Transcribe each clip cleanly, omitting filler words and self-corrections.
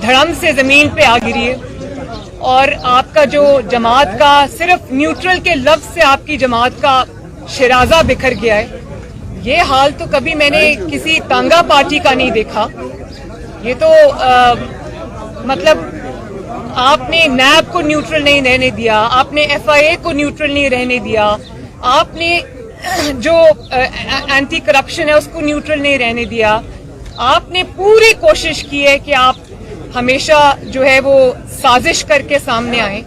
धड़म से ज़मीन पे आ गिरी है और आपका जो जमात का सिर्फ न्यूट्रल के लफ्ज़ से आपकी जमात का शिराजा बिखर गया है। ये हाल तो कभी मैंने किसी तांगा पार्टी का नहीं देखा। ये तो मतलब आपने नैब को न्यूट्रल नहीं रहने दिया, आपने FIA को न्यूट्रल नहीं रहने दिया, आपने जो एंटी करप्शन है उसको न्यूट्रल नहीं रहने दिया। आपने पूरी कोशिश की है कि आप हमेशा जो है वो साजिश करके सामने आए।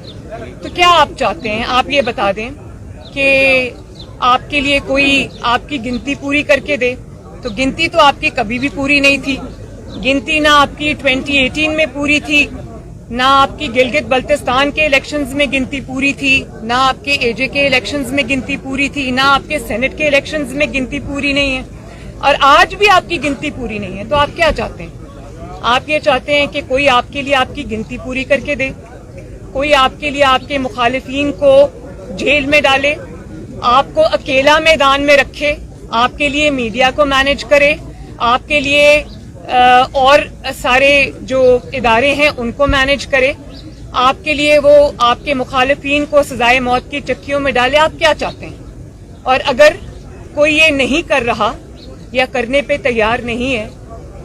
तो क्या आप चाहते हैं? आप ये बता दें कि आपके लिए कोई आपकी गिनती पूरी करके दे। तो गिनती तो आपकी कभी भी पूरी नहीं थी। गिनती ना आपकी 2018 में पूरी थी, ना आपकी गिलगित बल्तिस्तान के इलेक्शंस में गिनती पूरी थी, ना आपके AJ के इलेक्शंस में गिनती पूरी थी, ना आपके सेनेट के इलेक्शंस में गिनती पूरी नहीं है और आज भी आपकी गिनती पूरी नहीं है। तो आप क्या चाहते हैं? आप ये चाहते हैं कि कोई आपके लिए आपकी गिनती पूरी करके दे, कोई आपके लिए आपके मुखालिफिन को जेल में डाले, आपको अकेला मैदान में रखे, आपके लिए मीडिया को मैनेज करे, आपके लिए और सारे जो इदारे हैं उनको मैनेज करे, आपके लिए वो आपके मुखालिफिन को सजाए मौत की चक्कियों में डाले। आप क्या चाहते हैं? और अगर कोई ये नहीं कर रहा या करने पे तैयार नहीं है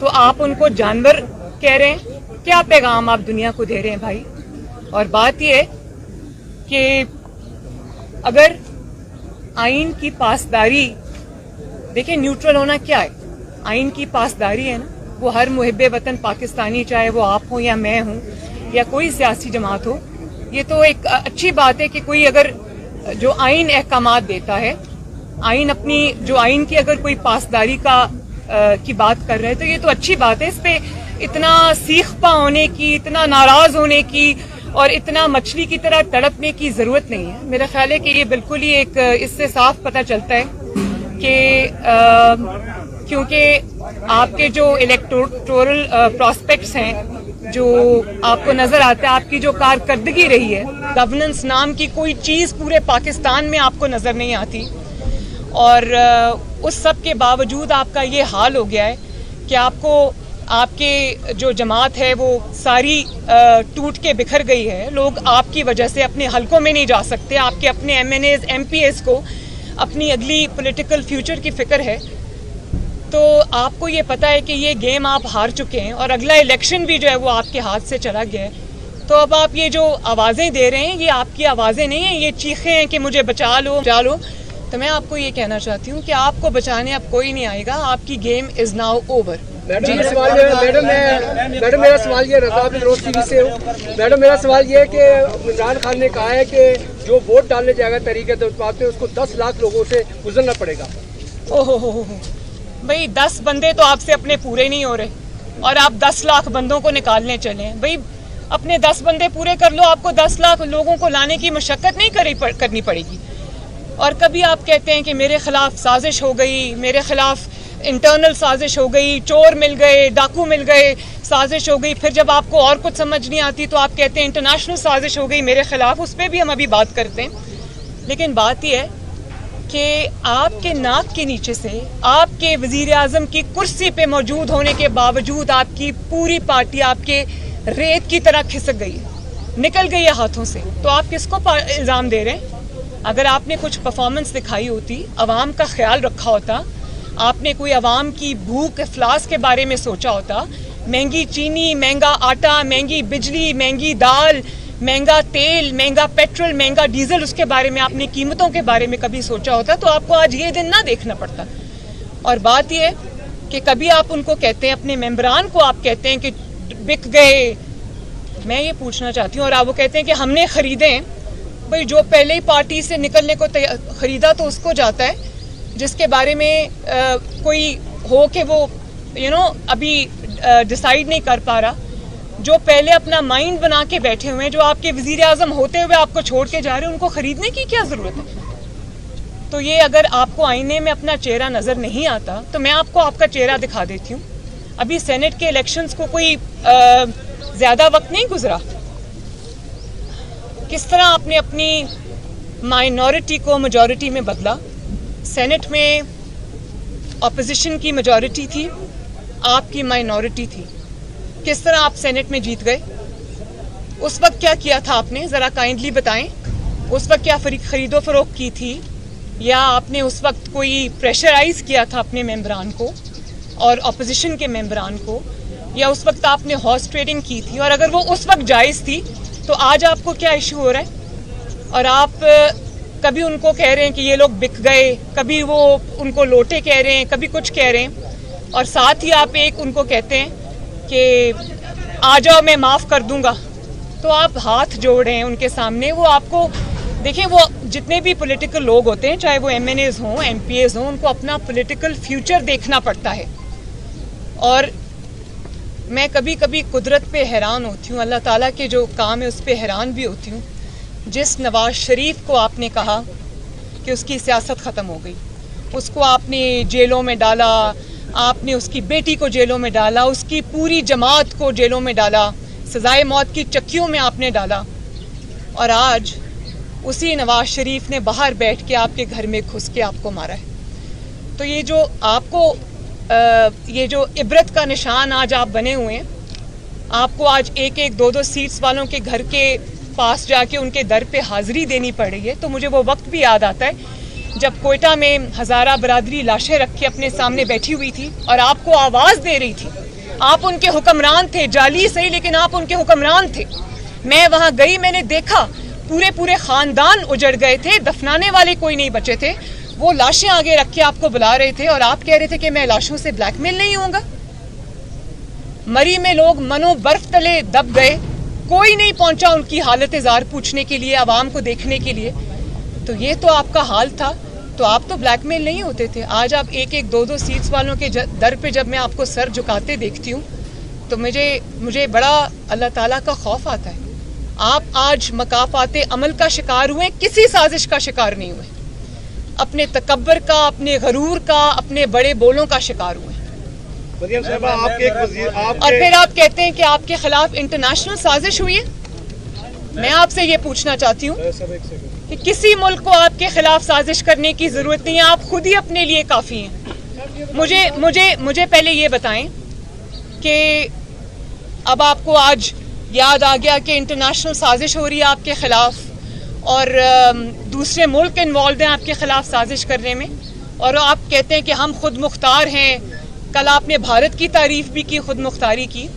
तो आप उनको जानवर कह रहे हैं। क्या पैगाम आप दुनिया को दे रहे हैं भाई? और बात यह कि अगर आइन की पासदारी, देखिए न्यूट्रल होना क्या है, आइन की पासदारी है ना, वो हर मुहिब्बे वतन पाकिस्तानी, चाहे वो आप हो या मैं हूं या कोई सियासी जमात हो, ये तो एक अच्छी बात है कि कोई अगर जो आइन अहकामात देता है, आइन अपनी जो आइन की अगर कोई पासदारी की बात कर रहे हैं तो ये तो अच्छी बात है। इस पे इतना सीखपा होने की, इतना नाराज होने की और इतना मछली की तरह तड़पने की जरूरत नहीं है। मेरा ख्याल है कि ये बिल्कुल ही एक इससे साफ पता चलता है कि क्योंकि आपके जो इलेक्टोरल प्रॉस्पेक्ट्स हैं जो आपको नजर आता है, आपकी जो कारकर्दगी रही है, गवर्नेंस नाम की कोई चीज पूरे पाकिस्तान में आपको नजर नहीं आती और उस सब के बावजूद आपका ये हाल हो गया है कि आपको आपके जो जमात है वो सारी टूट के बिखर गई है। लोग आपकी वजह से अपने हलकों में नहीं जा सकते, आपके अपने MNAs MPs को अपनी अगली पॉलिटिकल फ्यूचर की फिक्र है। तो आपको ये पता है कि ये गेम आप हार चुके हैं और अगला इलेक्शन भी जो है वो आपके हाथ से चला गया है। तो अब आप ये जो आवाज़ें दे रहे हैं ये आपकी आवाज़ें नहीं हैं, ये चीखें हैं कि मुझे बचा लो बचा लो। तो मैं आपको ये कहना चाहती हूँ कि आपको बचाने अब कोई नहीं आएगा, आपकी game is now over. Madam मेरा सवाल ये रजा रोज TV से हूँ। मैडम मेरा सवाल ये है कि इमरान खान ने कहा है कि जो वोट डालने जाएगा तरीके पे उसको 10 लाख लोगों से गुजरना पड़ेगा। ओहो भाई, 10 बंदे तो आपसे अपने पूरे नहीं हो रहे और आप 10 लाख बंदों को निकालने चले भाई। अपने 10 बंदे पूरे कर लो, आपको 10 लाख लोगों को लाने की मशक्कत नहीं करनी पड़ेगी। और कभी आप कहते हैं कि मेरे खिलाफ साजिश हो गई, मेरे खिलाफ इंटरनल साजिश हो गई, चोर मिल गए, डाकू मिल गए, साजिश हो गई। फिर जब आपको और कुछ समझ नहीं आती तो आप कहते हैं इंटरनेशनल साजिश हो गई मेरे खिलाफ, उस पर भी हम अभी बात करते हैं। लेकिन बात यह है कि आपके नाक के नीचे से आपके वजीर आजम की कुर्सी पे मौजूद होने के बावजूद आपकी पूरी पार्टी आपके रेत की तरह खिसक गई है, निकल गई है हाथों से। तो आप किसको इल्ज़ाम दे रहे हैं? अगर आपने कुछ परफॉर्मेंस दिखाई होती, अवाम का ख्याल रखा होता, आपने कोई अवाम की भूख इफ्लास के बारे में सोचा होता, महंगी चीनी, महंगा आटा, महंगी बिजली, महंगी दाल, महंगा तेल, महंगा पेट्रोल, महंगा डीजल, उसके बारे में आपने कीमतों के बारे में कभी सोचा होता तो आपको आज ये दिन ना देखना पड़ता। और बात यह कि कभी आप उनको कहते हैं, अपने मेंबरान को आप कहते हैं कि बिक गए। मैं ये पूछना चाहती हूँ, और आप वो कहते हैं कि हमने खरीदे। भाई जो पहले ही पार्टी से निकलने को खरीदा तो उसको जाता है जिसके बारे में कोई हो कि वो अभी डिसाइड नहीं कर पा रहा, जो पहले अपना माइंड बना के बैठे हुए हैं, जो आपके वजीर आजम होते हुए आपको छोड़ के जा रहे हैं, उनको खरीदने की क्या जरूरत है? तो ये अगर आपको आईने में अपना चेहरा नजर नहीं आता तो मैं आपको आपका चेहरा दिखा देती हूँ। अभी सेनेट के इलेक्शंस को कोई ज्यादा वक्त नहीं गुजरा, किस तरह आपने अपनी माइनॉरिटी को मेजॉरिटी में बदला। सेनेट में अपोजिशन की मेजॉरिटी थी, आपकी माइनॉरिटी थी। किस तरह आप सेनेट में जीत गए? उस वक्त क्या किया था आपने, जरा काइंडली बताएं। उस वक्त क्या खरीदो फरोख्त की थी, या आपने उस वक्त कोई प्रेशराइज किया था अपने मेंबरान को और अपोजिशन के मेंबरान को, या उस वक्त आपने हॉर्स ट्रेडिंग की थी? और अगर वो उस वक्त जायज़ थी तो आज आपको क्या इशू हो रहा है? और आप कभी उनको कह रहे हैं कि ये लोग बिक गए, कभी वो उनको लोटे कह रहे हैं, कभी कुछ कह रहे हैं, और साथ ही आप एक उनको कहते हैं कि आ जाओ मैं माफ़ कर दूंगा। तो आप हाथ जोड़ रहे हैं उनके सामने। वो आपको देखिए, वो जितने भी पॉलिटिकल लोग होते हैं, चाहे वो MNAs हों, MPAs हों, उनको अपना पॉलिटिकल फ्यूचर देखना पड़ता है। और मैं कभी कभी कुदरत पे हैरान होती हूँ, अल्लाह ताला के जो काम है उस पे हैरान भी होती हूँ। जिस नवाज शरीफ को आपने कहा कि उसकी सियासत ख़त्म हो गई, उसको आपने जेलों में डाला, आपने उसकी बेटी को जेलों में डाला, उसकी पूरी जमात को जेलों में डाला, सजाए मौत की चक्कियों में आपने डाला, और आज उसी नवाज शरीफ ने बाहर बैठ के आपके घर में घुस के आपको मारा है। तो ये जो आपको ये जो इबरत का निशान आज आप बने हुए हैं, आपको आज एक एक दो दो सीट्स वालों के घर के पास जाके उनके दर पे हाजिरी देनी पड़ रही है। तो मुझे वो वक्त भी याद आता है जब कोयटा में हज़ारा बरादरी लाशें रख के अपने सामने बैठी हुई थी और आपको आवाज़ दे रही थी। आप उनके हुक्मरान थे, जाली सही लेकिन आप उनके हुक्मरान थे। मैं वहाँ गई, मैंने देखा पूरे पूरे ख़ानदान उजड़ गए थे, दफनाने वाले कोई नहीं बचे थे। वो लाशें आगे रख के आपको बुला रहे थे और आप कह रहे थे कि मैं लाशों से ब्लैकमेल नहीं होऊंगा। मरी में लोग मनो बर्फ तले दब गए, कोई नहीं पहुंचा उनकी हालत ज़ार पूछने के लिए, आवाम को देखने के लिए। तो ये तो आपका हाल था, तो आप तो ब्लैकमेल नहीं होते थे। आज आप एक एक दो दो सीट्स वालों के दर पे जब मैं आपको सर झुकाते देखती हूँ तो मुझे बड़ा अल्लाह ताला का खौफ आता है। आप आज मकाफाते अमल का शिकार हुए, किसी साजिश का शिकार नहीं हुए। अपने तकब्बर का, अपने गरूर का, अपने बड़े बोलों का शिकार हुए। मरियम साहिबा, आपके एक वजीर और फिर आप कहते हैं कि आपके खिलाफ इंटरनेशनल साजिश हुई है। मैं आपसे ये पूछना चाहती हूँ कि किसी मुल्क को आपके खिलाफ साजिश करने की जरूरत नहीं है, आप खुद ही अपने लिए काफी हैं। मुझे पहले ये बताएं कि अब आपको आज याद आ गया कि इंटरनेशनल साजिश हो रही है आपके खिलाफ और दूसरे मुल्क इन्वॉल्व हैं आपके खिलाफ साजिश करने में, और आप कहते हैं कि हम खुद मुख्तार हैं। कल आपने भारत की तारीफ भी की, खुद मुख्तारी की,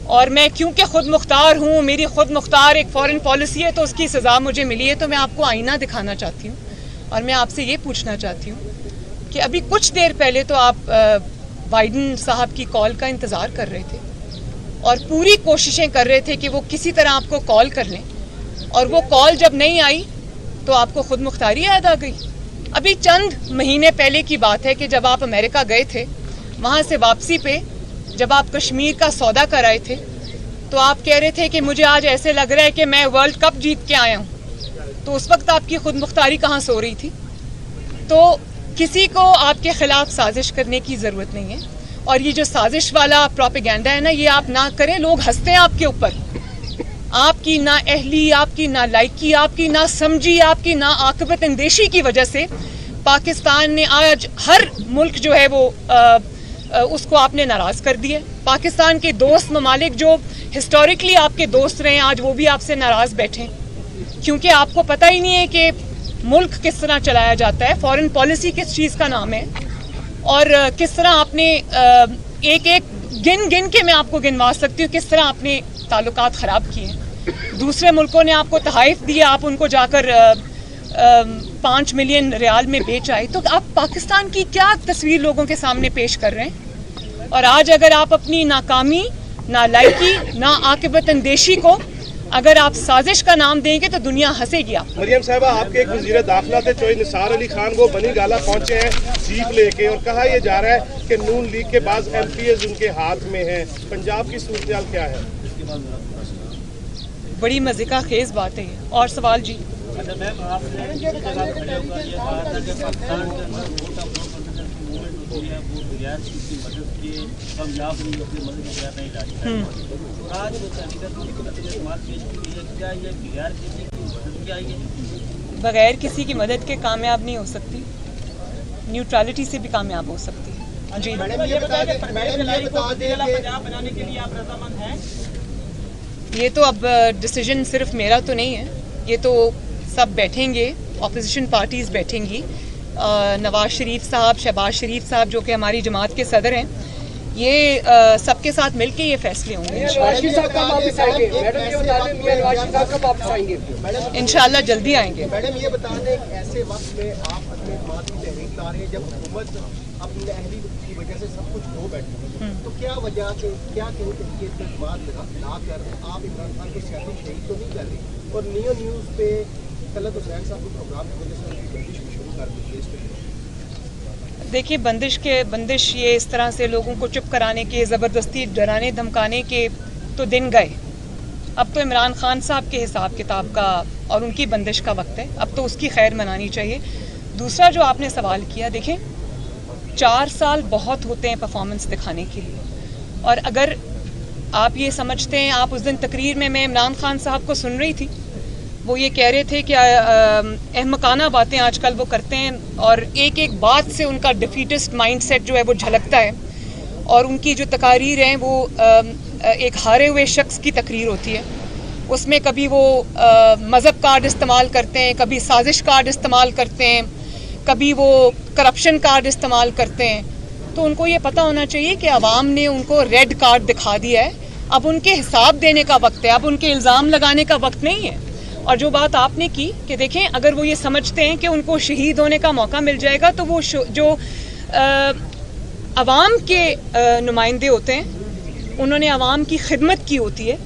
और मैं क्योंकि खुद मुख्तार हूँ, मेरी खुद मुख्तार एक फॉरेन पॉलिसी है तो उसकी सज़ा मुझे मिली है। तो मैं आपको आईना दिखाना चाहती हूँ और मैं आपसे ये पूछना चाहती हूँ कि अभी कुछ देर पहले तो आप बाइडन साहब की कॉल का इंतज़ार कर रहे थे और पूरी कोशिशें कर रहे थे कि वो किसी तरह आपको कॉल कर लें, और वो कॉल जब नहीं आई तो आपको खुद मुख्तारी याद आ गई। अभी चंद महीने पहले की बात है कि जब आप अमेरिका गए थे, वहाँ से वापसी पे जब आप कश्मीर का सौदा कर आए थे तो आप कह रहे थे कि मुझे आज ऐसे लग रहा है कि मैं वर्ल्ड कप जीत के आया हूँ। तो उस वक्त आपकी खुद मुख्तारी कहाँ सो रही थी? तो किसी को आपके खिलाफ साजिश करने की ज़रूरत नहीं है, और ये जो साजिश वाला प्रोपेगेंडा है ना, ये आप ना करें। लोग हंसते हैं आपके ऊपर, आपकी ना अहली, आपकी ना लायकी, आपकी ना समझी, आपकी ना आकबत अंदेशी की वजह से पाकिस्तान ने आज हर मुल्क जो है वो उसको आपने नाराज़ कर दिया। पाकिस्तान के दोस्त ममालिक जो हिस्टोरिकली आपके दोस्त रहे हैं, आज वो भी आपसे नाराज़ बैठे, क्योंकि आपको पता ही नहीं है कि मुल्क किस तरह चलाया जाता है, फॉरेन पॉलिसी किस चीज़ का नाम है, और किस तरह आपने एक एक गिन के मैं आपको गिनवा सकती हूँ किस तरह आपने ताल्लुकात ख़राब किए। दूसरे मुल्कों ने आपको तहाइफ दिए, आप उनको जाकर 5 मिलियन रियाल में बेच आए। तो आप पाकिस्तान की क्या तस्वीर लोगों के सामने पेश कर रहे हैं? और आज अगर आप अपनी नाकामी, नालायकी, ना आकिबत अंदेशी को अगर आप साजिश का नाम देंगे तो दुनिया हंसेगी। आप मरियम साहिबा, आपके एक वजीर दाखिला थे चौधरी निसार अली खान, वो बनी गाला पहुंचे हैं जीप लेके, और कहा यह जा रहा है कि नून लीग के बाद MPs उनके हाथ में हैं। पंजाब की सूरत क्या है? बड़ी मजे का खेज बात है ये। और सवाल जी? बगैर किसी की मदद के कामयाब नहीं हो सकती, न्यूट्रलिटी से भी कामयाब हो सकती है। जी मैडम ये बता दें पंजाब बनाने के लिए आप रजामंद हैं? ये तो अब डिसीजन सिर्फ मेरा तो नहीं है, ये तो सब बैठेंगे, ऑपोजिशन पार्टीज बैठेंगी, नवाज शरीफ साहब, शहबाज शरीफ साहब जो कि हमारी जमात के सदर हैं, ये सबके साथ मिलके ये फैसले होंगे। इंशाल्लाह जल्दी आएंगे। मैडम ये बता दें ऐसे वक्त में आप अपने बात की तहरीक ला रहे हैं जब हुकूमत अपनी अहली की वजह से सब कुछ खो बैठी है, तो क्या वजह से क्या कहीं तरीके से बात ला कर आप इमरान खान को सियासी शहीद तो नहीं कर रहे? और नियो न्यूज़ पे तलत हुसैन साहब को प्रोग्राम की वजह से उनकी बंदिश भी शुरू कर दी है। देखिए बंदिश ये इस तरह से लोगों को चुप कराने के, ज़बरदस्ती डराने धमकाने के तो दिन गए। अब तो इमरान खान साहब के हिसाब किताब का और उनकी बंदिश का वक्त है, अब तो उसकी खैर मनानी चाहिए। दूसरा जो आपने सवाल किया, देखें 4 साल बहुत होते हैं परफॉर्मेंस दिखाने के लिए, और अगर आप ये समझते हैं, आप उस दिन तकरीर में मैं इमरान खान साहब को सुन रही थी, वो ये कह रहे थे कि अहमकाना बातें आजकल वो करते हैं और एक एक बात से उनका डिफीटिस्ट माइंडसेट जो है वो झलकता है, और उनकी जो तकारीर हैं वो एक हारे हुए शख्स की तकरीर होती है। उसमें कभी वो मज़हब कार्ड इस्तेमाल करते हैं, कभी साजिश कार्ड इस्तेमाल करते हैं, कभी वो करप्शन कार्ड इस्तेमाल करते हैं। तो उनको ये पता होना चाहिए कि अवाम ने उनको रेड कार्ड दिखा दिया है, अब उनके हिसाब देने का वक्त है, अब उनके इल्ज़ाम लगाने का वक्त नहीं है। और जो बात आपने की कि देखें अगर वो ये समझते हैं कि उनको शहीद होने का मौका मिल जाएगा, तो वो जो अवाम के नुमाइंदे होते हैं उन्होंने अवाम की खिदमत की होती है।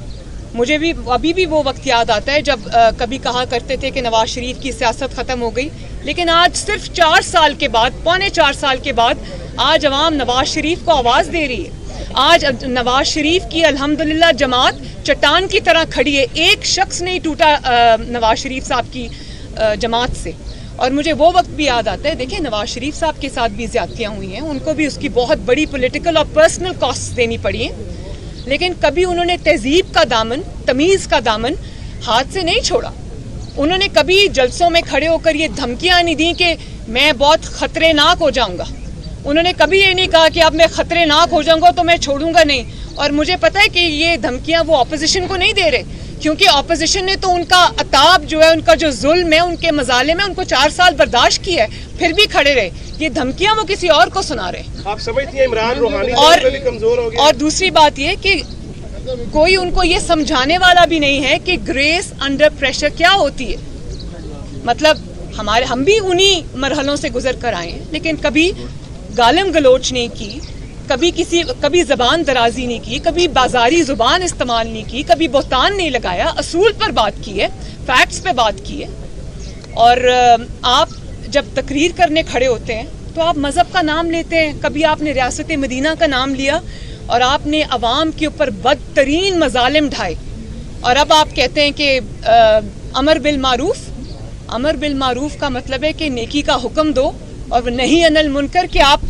मुझे भी अभी भी वो वक्त याद आता है जब कभी कहा करते थे कि नवाज शरीफ की सियासत ख़त्म हो गई, लेकिन आज सिर्फ 4 साल के बाद, पौने 4 साल के बाद आज अवाम नवाज शरीफ को आवाज़ दे रही है। आज नवाज शरीफ की अल्हम्दुलिल्लाह जमात चट्टान की तरह खड़ी है, एक शख्स नहीं टूटा नवाज शरीफ साहब की जमात से। और मुझे वो वक्त भी याद आता है, देखिए नवाज शरीफ साहब के साथ भी ज्यादतियाँ हुई हैं, उनको भी उसकी बहुत बड़ी पॉलिटिकल और पर्सनल कॉस्ट देनी पड़ी हैं, लेकिन कभी उन्होंने तहजीब का दामन, तमीज़ का दामन हाथ से नहीं छोड़ा। उन्होंने कभी जलसों में खड़े होकर ये धमकियाँ नहीं दी कि मैं बहुत खतरनाक हो जाऊँगा। उन्होंने कभी ये नहीं कहा कि अब मैं खतरनाक हो जाऊँगा तो मैं छोड़ूंगा नहीं। और मुझे पता है कि ये धमकियाँ वो ऑपोजिशन को नहीं दे रहे, क्योंकि ऑपोजिशन ने तो उनका अताब जो है, उनका जो जुल्म है, उनके मजाले में उनको 4 साल बर्दाश्त किया है, फिर भी खड़े रहे। ये धमकियाँ वो किसी और को सुना रहे। आप समझती हैं इमरान रूहानी भी कमजोर हो गया? और दूसरी बात ये कि कोई उनको ये समझाने वाला भी नहीं है कि ग्रेस अंडर प्रेशर क्या होती है। मतलब हम भी उन्हीं मरहलों से गुजर कर आए हैं, लेकिन कभी गालम गलोच नहीं की, कभी जबान दराजी नहीं की, कभी बाजारी जुबान इस्तेमाल नहीं की, कभी बोहतान नहीं लगाया, असूल पर बात की है, फैक्ट्स पे बात की है। और आप जब तकरीर करने खड़े होते हैं तो आप मज़हब का नाम लेते हैं, कभी आपने रियासत मदीना का नाम लिया और आपने अवाम के ऊपर बदतरीन मजालिम ढाए, और अब आप कहते हैं कि अमर बिल मारूफ का मतलब है कि नेकी का हुक्म दो और नहीं अनिल मुनकर कि आप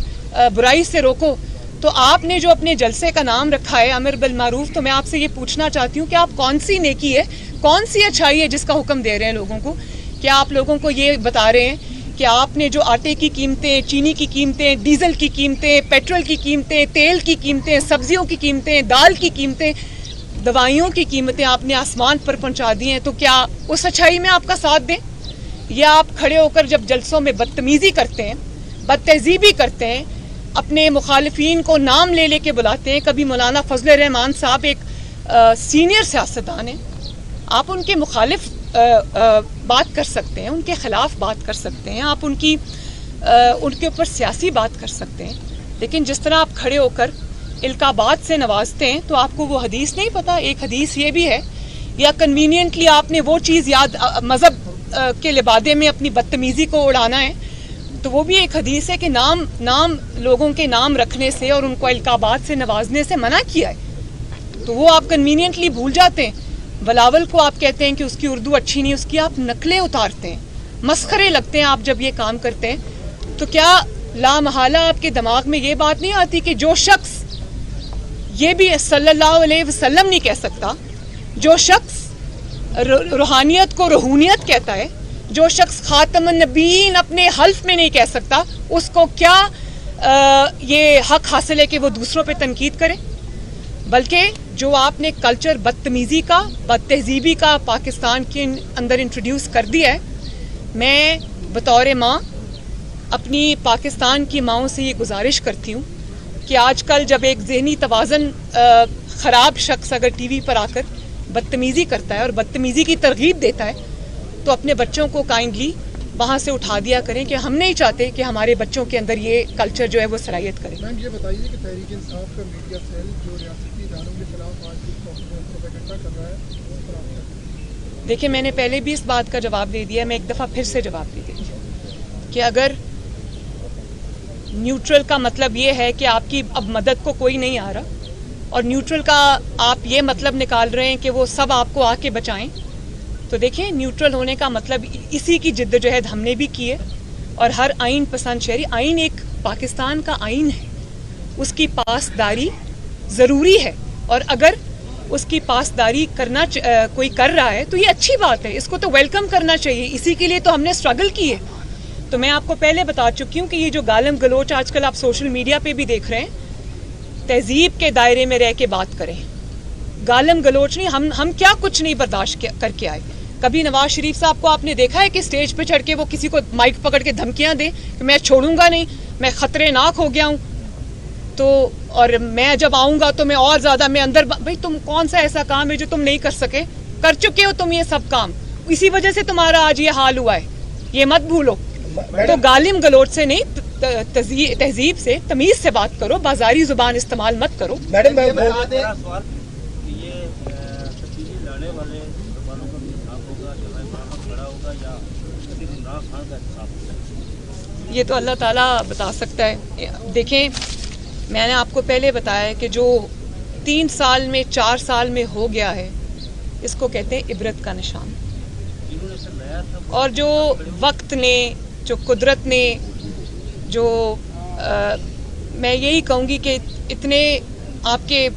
बुराई से रोको। तो आपने जो अपने जलसे का नाम रखा है अमर बिल मारूफ, तो मैं आपसे ये पूछना चाहती हूँ कि आप कौन सी नेकी है, कौन सी अच्छाई है जिसका हुक्म दे रहे हैं लोगों को? क्या आप लोगों को ये बता रहे हैं कि आपने जो आटे की कीमतें, चीनी की कीमतें, डीजल की कीमतें, पेट्रोल की कीमतें, तेल की कीमतें, सब्जियों की कीमतें, दाल की कीमतें, दवाइयों की कीमतें आपने आसमान पर पहुँचा दी हैं, तो क्या उस अच्छाई में आपका साथ दें? या आप खड़े होकर जब जलसों में बदतमीज़ी करते हैं, बदतहजीबी करते हैं, अपने मुखालिफिन को नाम ले लेके बुलाते हैं? कभी मौलाना फजल रहमान साहब एक सीनियर सियासतदान हैं, आप उनके मुखालिफ बात कर सकते हैं, उनके खिलाफ बात कर सकते हैं, आप उनके ऊपर सियासी बात कर सकते हैं, लेकिन जिस तरह आप खड़े होकर इल्काबात से नवाजते हैं तो आपको वो हदीस नहीं पता। एक हदीस ये भी है, या कन्वीनियंटली आपने वो चीज़ याद, मज़हब के लिबादे में अपनी बदतमीज़ी को उड़ाना है, तो वो भी एक हदीस है कि नाम लोगों के नाम रखने से और उनको इल्काबात से नवाजने से मना किया है, तो वो आप कन्वीनियंटली भूल जाते हैं। बिलावल को आप कहते हैं कि उसकी उर्दू अच्छी नहीं, उसकी आप नकलें उतारते हैं, मस्खरे लगते हैं आप जब ये काम करते हैं। तो क्या लामहाला आपके दिमाग में ये बात नहीं आती कि जो शख्स ये भी सल्लल्लाहु अलैहि वसल्लम नहीं कह सकता, जो शख्स रूहानियत को रूहूनियत कहता है, जो शख्स खातमुन नबीयीन अपने हल्फ में नहीं कह सकता, उसको क्या ये हक हासिल है कि वो दूसरों पे तनकीद करें, बल्कि जो आपने कल्चर बदतमीज़ी का, बदतहजीबी का पाकिस्तान के अंदर इंट्रोड्यूस कर दिया है, मैं बतौर माँ अपनी पाकिस्तान की माँओं से ये गुजारिश करती हूँ कि आजकल जब एक ज़हनी तवाज़न ख़राब शख्स अगर टीवी पर आकर बदतमीज़ी करता है और बदतमीज़ी की तरगीब देता है, तो अपने बच्चों को काइंडली वहाँ से उठा दिया करें कि हम नहीं चाहते कि हमारे बच्चों के अंदर ये कल्चर जो है वो सरायत करे। मैम ये बताइए कि तहरीक इंसाफ का मीडिया सेल जो रियासती इदारों के खिलाफ आज प्रोपेगेंडा कर रहा है, देखिए मैंने पहले भी इस बात का जवाब दे दिया, मैं एक दफ़ा फिर से जवाब दे देती कि अगर न्यूट्रल का मतलब ये है कि आपकी अब मदद को कोई नहीं आ रहा और न्यूट्रल का आप ये मतलब निकाल रहे हैं कि वो सब आपको आके बचाएं, तो देखिए न्यूट्रल होने का मतलब इसी की जिद्दोजहद हमने भी की है। और हर आइन पसंद शहरी, आइन एक पाकिस्तान का आइन है, उसकी पासदारी ज़रूरी है और अगर उसकी पासदारी करना कोई कर रहा है तो ये अच्छी बात है, इसको तो वेलकम करना चाहिए, इसी के लिए तो हमने स्ट्रगल की है। तो मैं आपको पहले बता चुकी हूँ कि ये जो गालम गलोच आजकल आप सोशल मीडिया पे भी देख रहे हैं, तहजीब के दायरे में रह के बात करें, गालम गलोच नहीं। हम क्या कुछ नहीं बर्दाश्त करके आए। कभी नवाज शरीफ साहब को आपने देखा है कि स्टेज पे चढ़ के वो किसी को माइक पकड़ के धमकियां दें कि मैं छोड़ूंगा नहीं, मैं खतरनाक हो गया हूं, तो और मैं जब आऊंगा तो मैं और ज्यादा मैं अंदर। भाई तुम कौन सा ऐसा काम है जो तुम नहीं कर सके? कर चुके हो तुम ये सब काम, इसी वजह से तुम्हारा आज ये हाल हुआ है, ये मत भूलो। तो गालिम गलोच से नहीं, तहजीब से, तमीज से बात करो, बाजारी जुबान इस्तेमाल मत करो। मैडम ये तो अल्लाह ताला बता सकता है। देखें, मैंने आपको पहले बताया कि जो 3 साल में 4 साल में हो गया है, इसको कहते हैं इबरत का निशान। और जो वक्त ने, जो कुदरत ने, जो मैं यही कहूँगी कि इतने आपके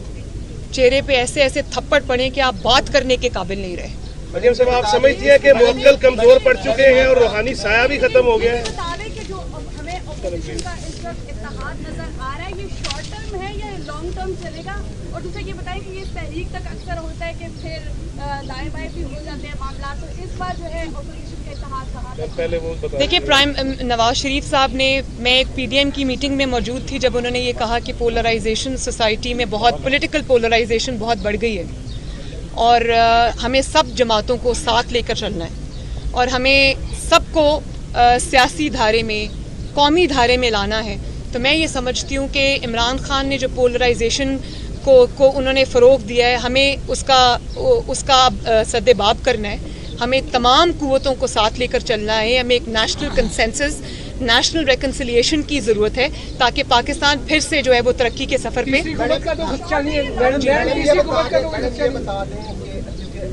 चेहरे पे ऐसे ऐसे थप्पड़ पड़े कि आप बात करने के काबिल नहीं रहे। मरियम साहब, आप समझती हैं कि मुअक्कल कमजोर पड़ चुके हैं और रूहानी साया भी खत्म हो गया है? जो हमें ऑपोजिशन का इस वक्त इत्तेहाद नजर आ रहा है, ये शॉर्ट टर्म है या लॉन्ग टर्म चलेगा? और दूसरा ये बताएं कि ये तहरीक तक अक्सर होता है कि फिर दाएं बाएं भी हो जाते हैं मामला, तो इस बार जो है ऑपोजिशन का इत्तेहाद कहाँ तक? पहले वो बताइए। देखिए, प्राइम नवाज शरीफ साहब ने, मैं एक PDM की मीटिंग में मौजूद थी जब उन्होंने ये कहा कि पोलराइजेशन सोसाइटी में बहुत, पॉलिटिकल पोलराइजेशन बहुत बढ़ गई है और हमें सब जमातों को साथ लेकर चलना है और हमें सबको सियासी धारे में, कौमी धारे में लाना है। तो मैं ये समझती हूँ कि इमरान खान ने जो पोलराइजेशन को उन्होंने फ़रोग़ दिया है, हमें उसका सद्देबाब करना है। हमें तमाम कुव्वतों को साथ लेकर चलना है। हमें एक नेशनल कंसेंसस, नेशनल रिकन्सिलिएशन की ज़रूरत है ताकि पाकिस्तान फिर से जो है वो तरक्की के सफ़र पे।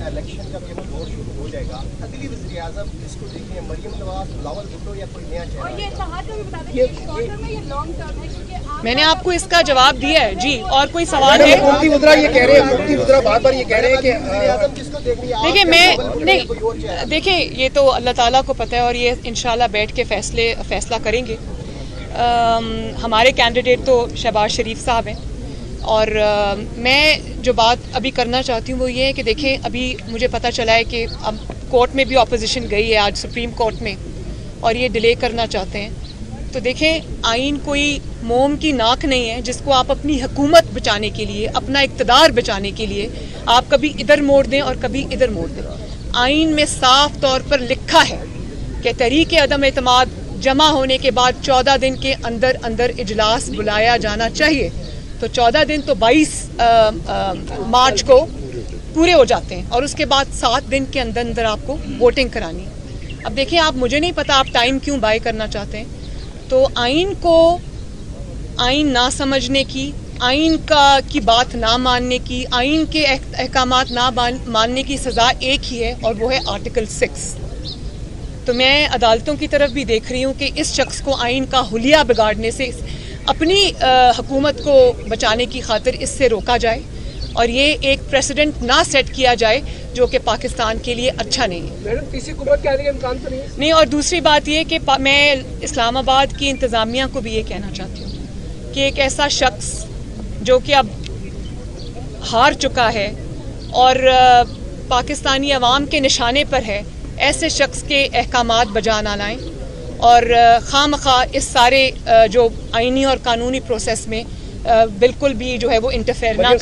इलेक्शन जब ये दौर शुरू हो जाएगा, अगली वज़ीर-ए-आज़म इसको देखिए, मरियम नवाज, बिलावल भुट्टो या कोई नया चेहरा? और ये इत्तेहाद में भी बता दें कि शॉर्ट टर्म है या लॉन्ग टर्म है, क्योंकि मैंने आपको इसका जवाब दिया है जी। और कोई सवाल है? मुफ्ती मुद्रा ये कह रहे हैं, मुफ्ती मुद्रा बार-बार ये कह रहे हैं कि वज़ीर-ए-आज़म किसको देखनी है? देखिए, मैं नहीं, देखिए ये तो अल्लाह ताला को पता है और ये इंशाल्लाह बैठ के फैसला करेंगे। हमारे कैंडिडेट तो शहबाज शरीफ साहब हैं और मैं जो बात अभी करना चाहती हूँ वो ये है कि देखें, अभी मुझे पता चला है कि अब कोर्ट में भी अपोजिशन गई है आज सुप्रीम कोर्ट में और ये डिले करना चाहते हैं। तो देखें, आइन कोई मोम की नाक नहीं है जिसको आप अपनी हुकूमत बचाने के लिए, अपना इक़्तिदार बचाने के लिए आप कभी इधर मोड़ दें और कभी इधर मोड़ दें। आइन में साफ तौर पर लिखा है कि तहरीक अदम एतमाद जमा होने के बाद 14 दिन के अंदर अंदर इजलास बुलाया जाना चाहिए। तो 14 दिन तो 22 मार्च को पूरे हो जाते हैं और उसके बाद 7 दिन के अंदर अंदर आपको वोटिंग करानी है। अब देखिए, आप, मुझे नहीं पता आप टाइम क्यों बाय करना चाहते हैं। तो आइन को, आइन ना समझने की, आइन की बात ना मानने की, आइन के अहकामात ना मानने की सज़ा एक ही है और वो है आर्टिकल 6। तो मैं अदालतों की तरफ भी देख रही हूँ कि इस शख्स को आइन का हुलिया बिगाड़ने से, अपनी हुकूमत को बचाने की खातिर इससे रोका जाए और ये एक प्रेसिडेंट ना सेट किया जाए जो कि पाकिस्तान के लिए अच्छा नहीं है। मैडम, किसी हुकूमत के आने के इम्कान तो नहीं? नहीं, और दूसरी बात ये कि मैं इस्लामाबाद की इंतज़ामिया को भी ये कहना चाहती हूँ कि एक ऐसा शख्स जो कि अब हार चुका है और पाकिस्तानी अवाम के निशाने पर है, ऐसे शख्स के अहकामात बजा ना लाएं और खामखा इस सारे जो आईनी और कानूनी प्रोसेस में बिल्कुल भी जो है वो इंटरफेयर ना